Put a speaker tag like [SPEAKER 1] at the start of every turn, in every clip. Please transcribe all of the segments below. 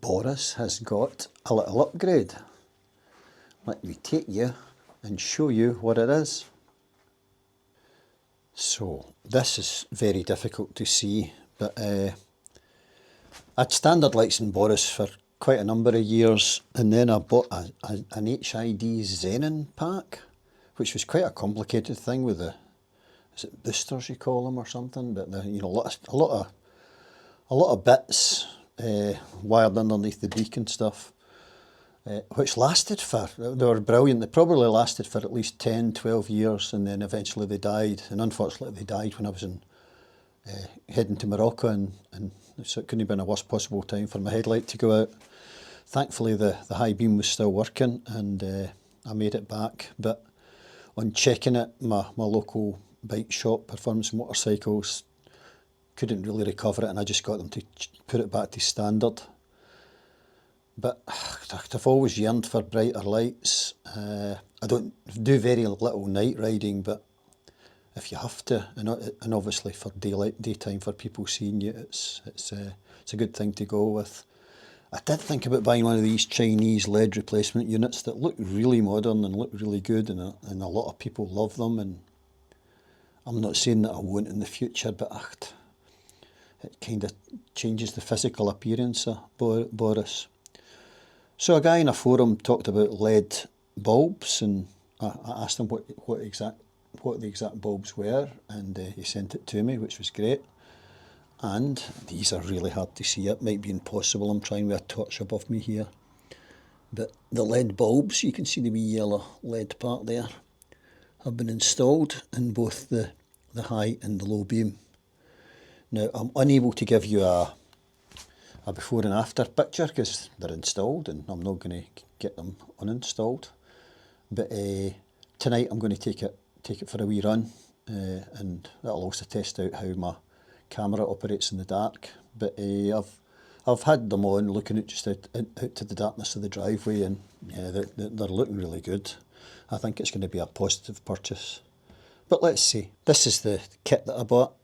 [SPEAKER 1] Boris has got a little upgrade. Let me take you and show you what it is. So this is very difficult to see, but I'd standard lights in Boris for quite a number of years, and then I bought an HID Xenon pack, which was quite a complicated thing with the, is it boosters you call them or something? But the, you know, a lot of bits wired underneath the beak and stuff, which lasted for, they were brilliant. They probably lasted for at least 10, 12 years, and then eventually they died. And unfortunately they died when I was heading to Morocco, and so it couldn't have been a worse possible time for my headlight to go out. Thankfully the high beam was still working, and I made it back. But on checking it, my local bike shop, Performance Motorcycles, couldn't really recover it, and I just got them to put it back to standard. But I've always yearned for brighter lights. I don't do very little night riding, but if you have to, and obviously for daytime for people seeing you, it's a good thing to go with. I did think about buying one of these Chinese LED replacement units that look really modern and look really good, and a lot of people love them, and I'm not saying that I won't in the future, but it kind of changes the physical appearance of Boris. So a guy in a forum talked about LED bulbs, and I asked him what the exact bulbs were, and he sent it to me, which was great. And these are really hard to see. It might be impossible. I'm trying with a torch above me here. But the LED bulbs, you can see the wee yellow LED part there, have been installed in both the high and the low beam. Now, I'm unable to give you a before and after picture because they're installed, and I'm not going to get them uninstalled. But tonight I'm going to take it for a wee run, and that'll also test out how my camera operates in the dark. But I've had them on, looking at just out to the darkness of the driveway, and yeah, they're looking really good. I think it's going to be a positive purchase. But let's see. This is the kit that I bought.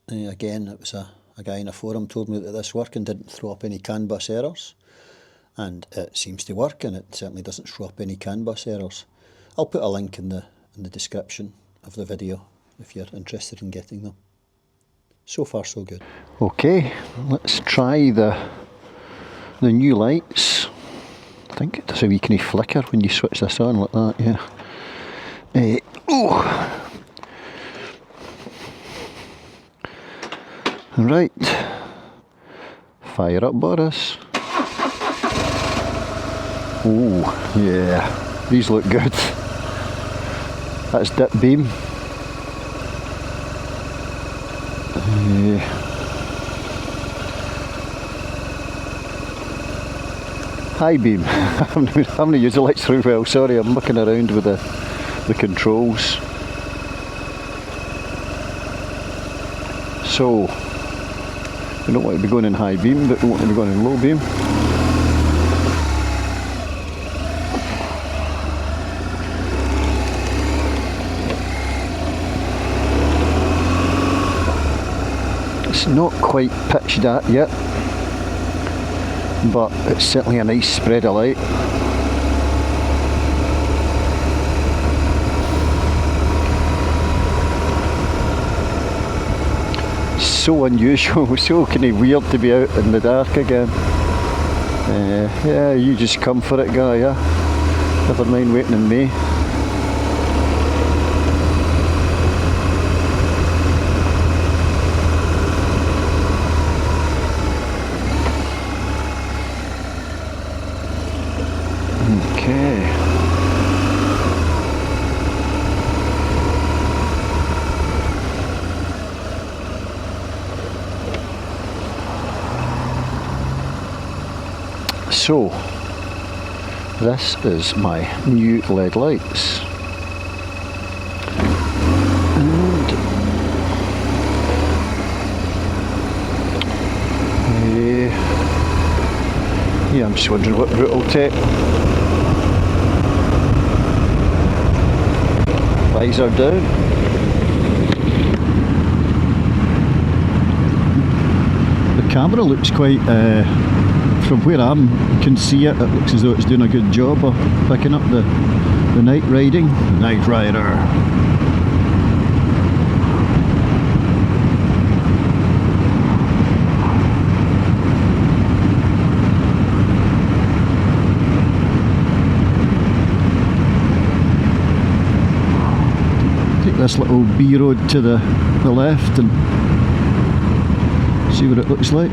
[SPEAKER 1] Again, it was a guy in a forum told me that this worked and didn't throw up any CAN bus errors, and it seems to work, and it certainly doesn't throw up any CAN bus errors. I'll put a link in the description of the video if you're interested in getting them. So far so good. Okay, let's try the new lights. I think it does a wee kind of flicker when you switch this on like that, yeah. Right, fire up Boris. Oh yeah, these look good. That's dip beam. High beam. I haven't used the lights through well, sorry, I'm looking around with the controls. So, we don't want to be going in high beam, but we want to be going in low beam. It's not quite pitch dark yet, but it's certainly a nice spread of light. So unusual, so kind of weird to be out in the dark again. Yeah, you just come for it, guy, yeah? Never mind waiting on me. Okay. So, this is my new LED lights. And yeah, I'm just wondering what route I'll take. Visor down. The camera looks quite from where I can see it, it looks as though it's doing a good job of picking up the night riding. Night Rider. Take this little B road to the left and see what it looks like.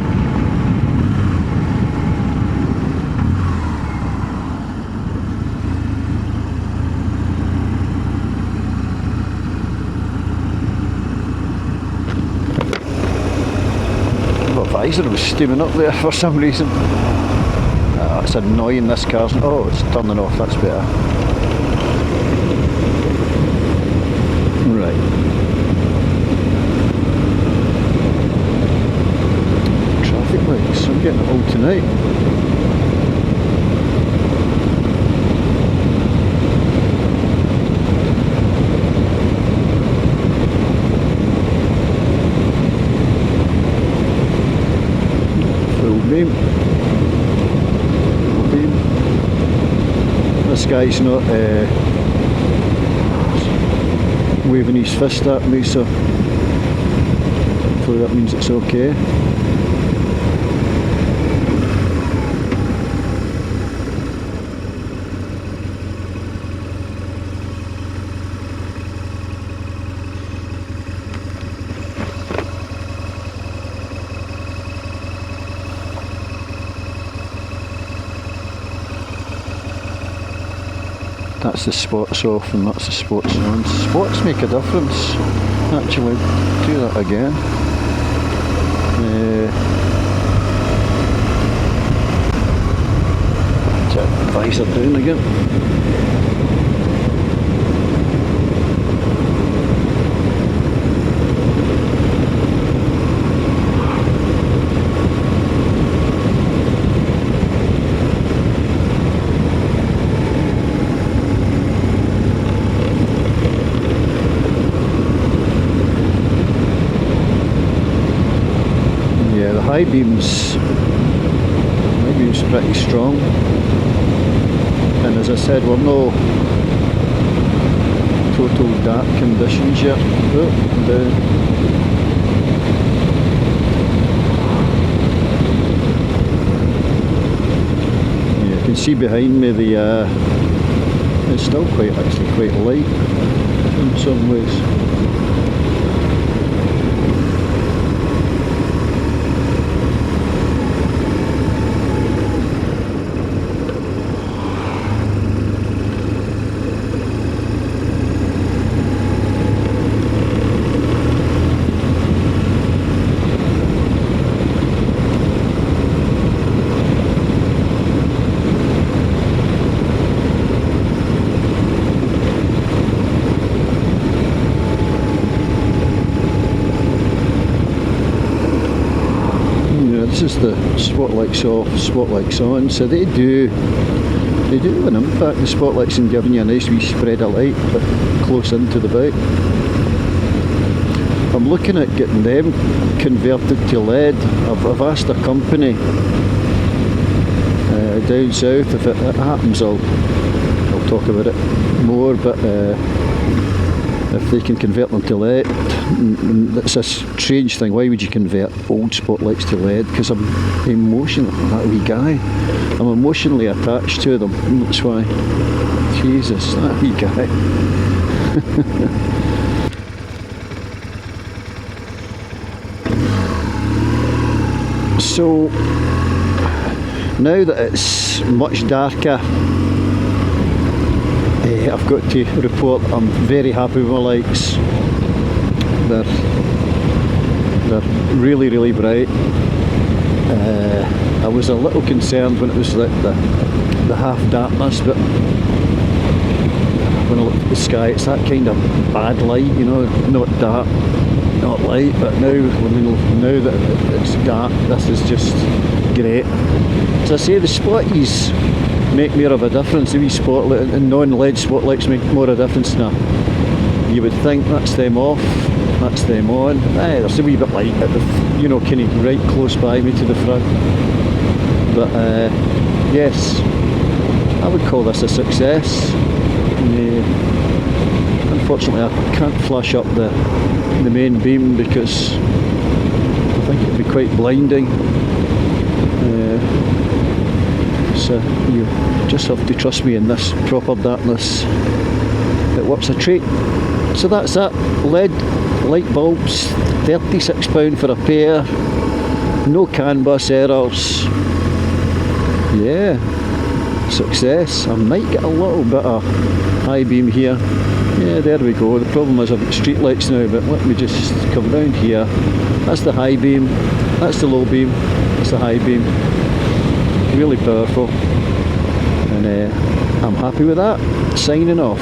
[SPEAKER 1] Visor was steaming up there for some reason. It's annoying, this car's. Oh, it's turning off, that's better. Right. Traffic lights, I'm getting it all tonight. This guy's not waving his fist at me, so hopefully that means it's okay. That's the spots off and that's the spots on. Spots make a difference, actually. Do that again. Turn visor down again. High beam's pretty strong, and as I said, we're no total dark conditions yet. Oh, down. Yeah, you can see behind me it's still quite light in some ways. This is the spotlights off, spotlights on, so they do have an impact, the spotlights, in giving you a nice wee spread of light but close into the bike. I'm looking at getting them converted to LED. I've asked a company down south, if it happens I'll talk about it more, but if they can convert them to LED. It's a strange thing. Why would you convert old spotlights to LED? Because I'm emotional, that wee guy. I'm emotionally attached to them. That's why. Jesus, that wee guy. So now that it's much darker, I've got to report I'm very happy with my lights. They're really, really bright. I was a little concerned when it was like the half darkness, but when I look at the sky, it's that kind of bad light, you know, not dark, not light. But now that it's dark, this is just great. As I say, the spotties make more of a difference. The wee spotlight and non-LED spotlights make more of a difference now. You would think that's them off, that's them on. There's a wee bit light at the, kind of right close by me to the front.
[SPEAKER 2] But yes, I would call this a success. Unfortunately, I can't flash up the main beam because I think it would be quite blinding. So you just have to trust me in this proper darkness. It works a treat. So that's it. LED light bulbs, £36 for a pair. No CAN bus errors. Yeah, success. I might get a little bit of high beam here. Yeah, there we go. The problem is I've got street lights now, but let me just come down here. That's the high beam, that's the low beam, that's the high beam. Really powerful. And I'm happy with that. Signing off.